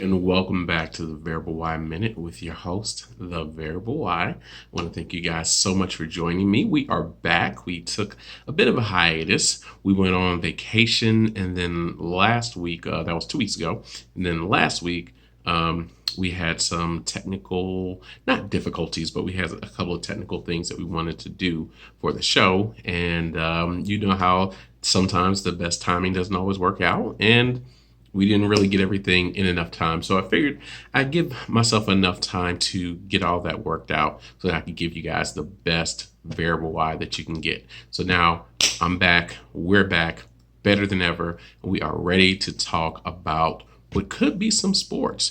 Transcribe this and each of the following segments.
and welcome back to the Variable Y Minute with your host, the Variable Y. I want to thank you guys so much for joining me. We are back. We took a bit of a hiatus. We went on vacation, and then last week, that was 2 weeks ago, and then last week, we had some technical, not difficulties, but we had a couple of technical things that we wanted to do for the show. And you know how sometimes the best timing doesn't always work out. And we didn't really get everything in enough time. So I figured I'd give myself enough time to get all that worked out so that I could give you guys the best variable Y that you can get. So now I'm back. We're back better than ever. And we are ready to talk about what could be some sports.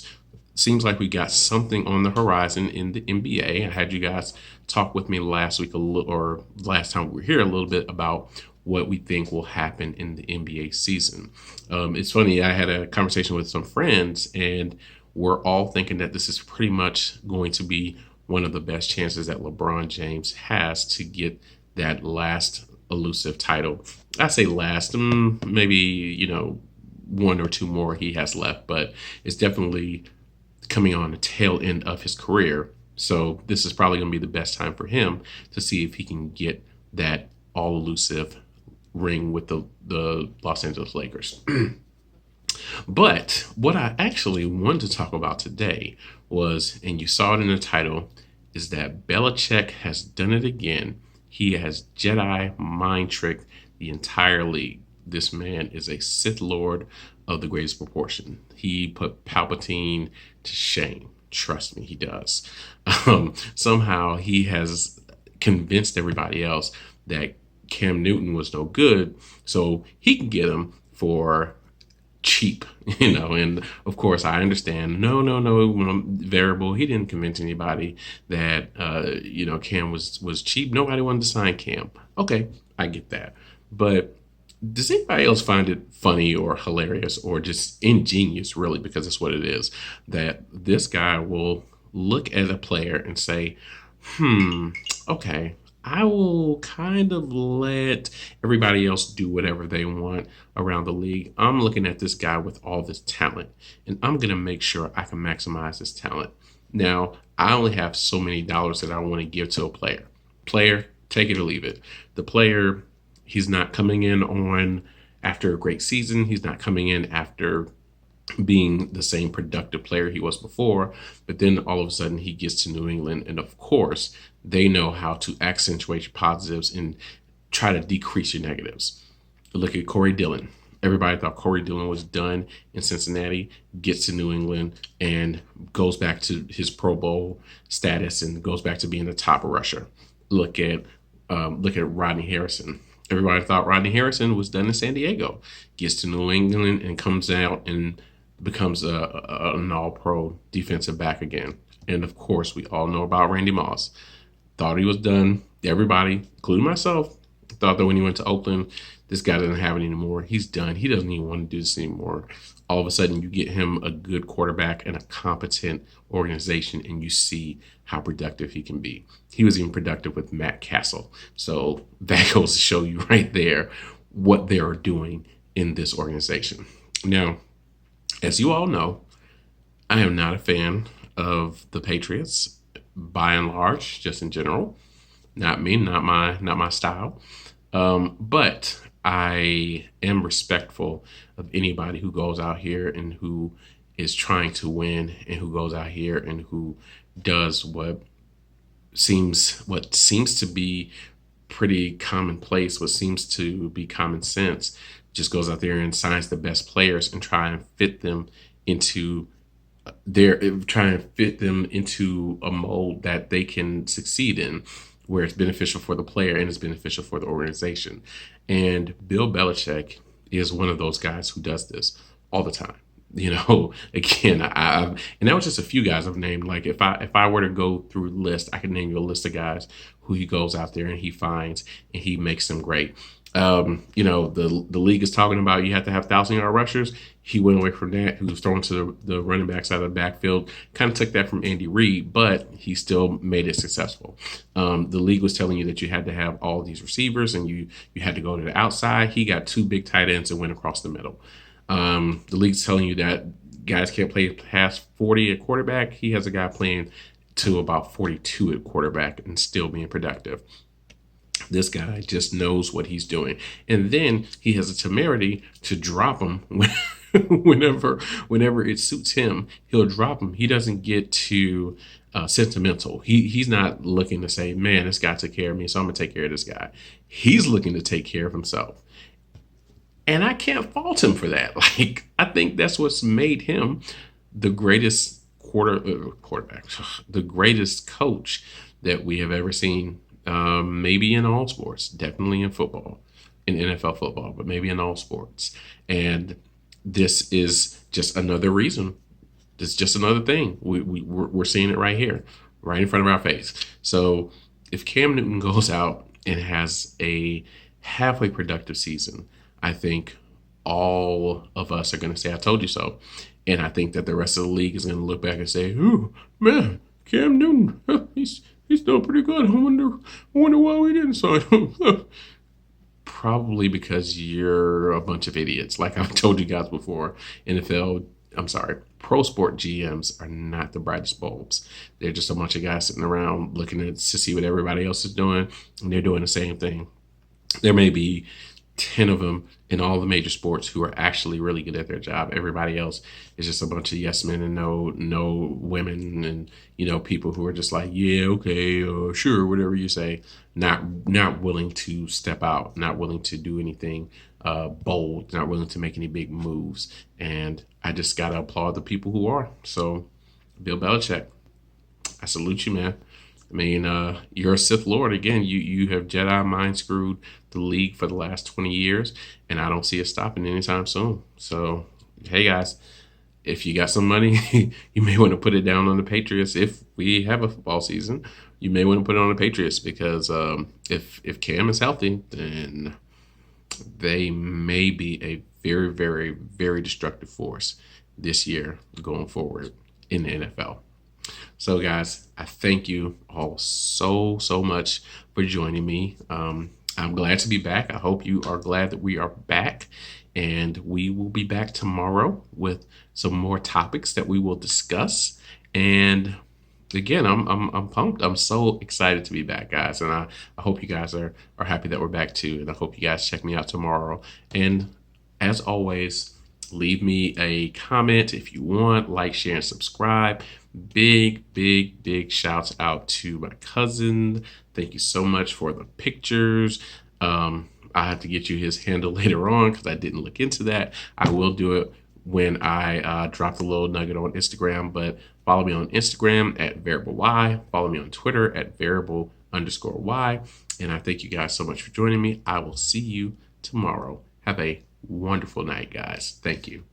Seems like we got something on the horizon in the NBA. I had you guys talk with me last week or last time we were here a little bit about what we think will happen in the NBA season. It's funny, I had a conversation with some friends, and we're all thinking that this is pretty much going to be one of the best chances that LeBron James has to get that last elusive title. I say last, maybe, one or two more he has left, but it's definitely coming on the tail end of his career. So this is probably going to be the best time for him to see if he can get that all elusive ring with the Los Angeles Lakers. But what I actually wanted to talk about today was, and you saw it in the title, is that Belichick has done it again. He has Jedi mind tricked the entire league. This man is a Sith Lord of the greatest proportion. He put Palpatine to shame. Trust me, he does. Somehow he has convinced everybody else that Cam Newton was no good, so he can get him for cheap, and of course I understand, no, variable, he didn't convince anybody that, Cam was cheap. Nobody wanted to sign Cam. Okay, I get that. But does anybody else find it funny or hilarious or just ingenious, really, because that's what it is, that this guy will look at a player and say, okay, I will kind of let everybody else do whatever they want around the league. I'm looking at this guy with all this talent, and I'm going to make sure I can maximize this talent. Now, I only have so many dollars that I want to give to a player. Player, take it or leave it. The player, he's not coming in on after a great season. He's not coming in after being the same productive player he was before, but then all of a sudden he gets to New England, and of course they know how to accentuate your positives and try to decrease your negatives. Look at Corey Dillon. Everybody thought Corey Dillon was done in Cincinnati, gets to New England and goes back to his Pro Bowl status and goes back to being the top rusher. Look at Rodney Harrison. Everybody thought Rodney Harrison was done in San Diego, gets to New England and comes out and becomes an all-pro defensive back again. And of course, we all know about Randy Moss. Thought he was done. Everybody, including myself, thought that when he went to Oakland, this guy doesn't have it anymore. He's done. He doesn't even want to do this anymore. All of a sudden, you get him a good quarterback and a competent organization, and you see how productive he can be. He was even productive with Matt Castle. So that goes to show you right there what they are doing in this organization. Now, as you all know, I am not a fan of the Patriots by and large, just in general. Not me, not my style. But I am respectful of anybody who goes out here and who is trying to win and who goes out here and who does what seems to be pretty commonplace, what seems to be common sense, just goes out there and signs the best players and try and fit them into a mold that they can succeed in, where it's beneficial for the player and it's beneficial for the organization. And Bill Belichick is one of those guys who does this all the time. Again, and that was just a few guys I've named. Like if I were to go through the list, I could name you a list of guys who he goes out there and he finds and he makes them great. The league is talking about you have to have 1,000-yard rushers. He went away from that. He was thrown to the running backs out of the backfield. Kind of took that from Andy Reid, but he still made it successful. The league was telling you that you had to have all these receivers and you had to go to the outside. He got two big tight ends and went across the middle. The league's telling you that guys can't play past 40 at quarterback. He has a guy playing to about 42 at quarterback and still being productive. This guy just knows what he's doing. And then he has a temerity to drop him whenever whenever it suits him. He'll drop him. He doesn't get too sentimental. He's not looking to say, man, this guy took care of me, so I'm going to take care of this guy. He's looking to take care of himself. And I can't fault him for that. Like, I think that's what's made him the greatest quarterback, the greatest coach that we have ever seen. Maybe in all sports, definitely in football, in NFL football, but maybe in all sports. And this is just another reason. It's just another thing. We're seeing it right here, right in front of our face. So if Cam Newton goes out and has a halfway productive season, I think all of us are going to say, I told you so. And I think that the rest of the league is going to look back and say, oh, man, Cam Newton, he's doing pretty good. I wonder why we didn't sign him. Probably because you're a bunch of idiots. Like I've told you guys before, pro sport GMs are not the brightest bulbs. They're just a bunch of guys sitting around looking to see what everybody else is doing, and they're doing the same thing. There may be 10 of them in all the major sports who are actually really good at their job. Everybody else is just a bunch of yes men and no women, and people who are just like, yeah, okay, sure, whatever you say. Not willing to step out, not willing to do anything bold, not willing to make any big moves. And I just gotta applaud the people who are. So, Bill Belichick, I salute you, man. I mean, you're a Sith Lord. Again, you have Jedi mind screwed the league for the last 20 years, and I don't see it stopping anytime soon. So, hey, guys, if you got some money, you may want to put it down on the Patriots. If we have a football season, you may want to put it on the Patriots because if Cam is healthy, then they may be a very, very, very destructive force this year going forward in the NFL. So, guys, I thank you all so much for joining me. I'm glad to be back. I hope you are glad that we are back. And we will be back tomorrow with some more topics that we will discuss. And again, I'm pumped. I'm so excited to be back, guys. And I hope you guys are happy that we're back too. And I hope you guys check me out tomorrow. And as always, leave me a comment if you want, like, share, and subscribe. Big shouts out to my cousin. Thank you so much for the pictures. I have to get you his handle later on because I didn't look into that. I will do it when I drop the little nugget on Instagram, but follow me on Instagram at variable Y. Follow me on Twitter at variable_Y. And I thank you guys so much for joining me. I will see you tomorrow. Have a wonderful night, guys. Thank you.